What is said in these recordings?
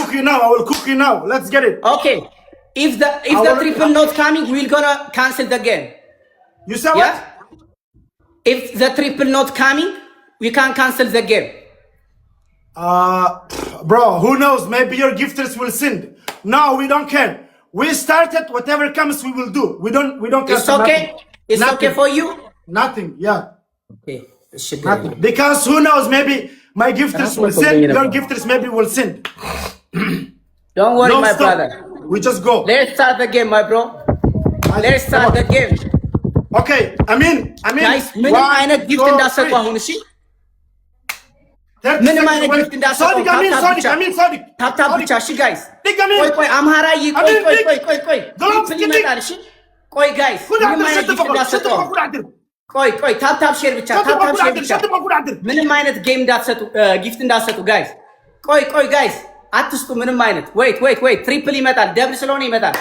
cook you now. I will cook you now. Let's get it. Okay. If the triple not coming, we're gonna cancel the game. You said what? If the triple not coming, we can cancel the game. Bro, who knows? Maybe your gifters will send. No, we don't care. We started. Whatever comes, we will do. We don't care. It's okay. Nothing. It's Nothing. Okay for you. Nothing. Yeah. Okay. Nothing. Because who knows? Maybe my gifters will send. Your gifters maybe will send. Don't worry, No, my stop. brother. We just go. Let's start the game, my bro. Let's start the game. Okay. I mean. Guys, ምንም አይነት ጊፍት እንዳሰጡ አሁን እሺ ምንም አይነት ጊፍት እንዳሰጡ ታፕታፕ ብቻ እሺ ጋይስ ቆይ አምሃራይ ቆይ ትሪፕል ይመጣል እሺ ቆይ ጋይስ ምንም አይነት ጊፍት እንዳሰጡ ቆይ ታፕታፕ ሼር ብቻ ምንም አይነት ጌም እንዳሰጡ ጊፍት እንዳሰጡ ጋይስ ቆይ ጋይስ አትስጡ ምንም አይነት ዌይት ትሪፕል ይመጣል ደብል ስለሆነ ይመጣል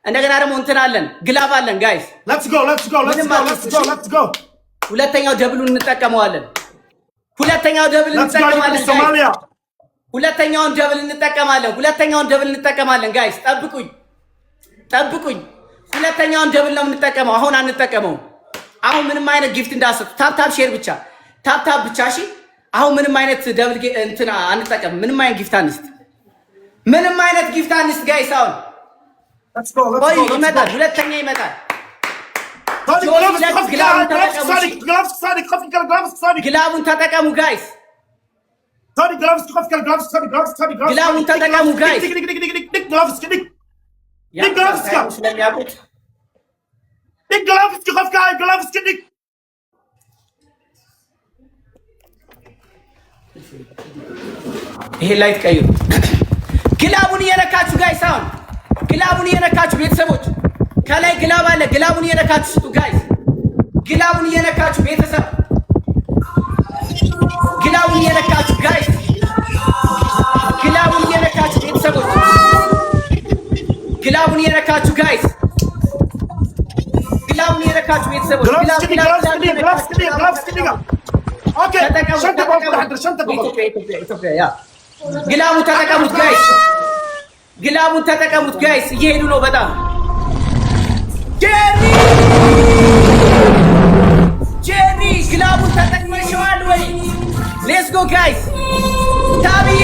እንደገና ደግሞ እንትን አለን ግላብ አለን ጋይስ let's go ሁለተኛው ደብሉን እንጠቀመዋለን ሁለተኛውን ደብል እንጠቀማለን ጋይስ ጠብቁኝ ሁለተኛውን ደብል ነው የምንጠቀመው አሁን አንጠቀመው አሁን ምንም አይነት ጊፍት እንዳሰጡ ታፕታፕ ሼር ብቻ ታፕታፕ ብቻ እሺ አሁን ምንም አይነት ደብል እንትን አንጠቀም ምንም አይነት ጊፍት አንስት ጋይስ አሁን let's go ይመጣል ሁለተኛ ይመጣል ግላቡን ተጠቀሙ ጋይስ ግላቡን ተጠቀሙ ጋይስ ይሄ ላይት ቀይሩ ግላቡን እየነካችሁ ጋይስ አሁን ግላቡን እየነካችሁ ቤተሰቦች ከላይ ግላብ አለ ግላቡን እየነካችሁ ስጡ ጋይስ ግላቡን እየነካችሁ ቤተሰብ ግላቡን እየነካችሁ ጋይስ ግላቡን እየነካችሁ ቤተሰቦች ግላቡን እየነካችሁ ጋይስ ግላቡን እየነካችሁ ቤተሰቦች ግላቡን ተጠቀሙት ጋይስ ግላቡን ተጠቀሙት ጋይስ እየሄዱ ነው በጣም ጄሪ ግላቡን ተጠቅመሽዋል ወይ ሌትስ ጎ ጋይስ ታብዬ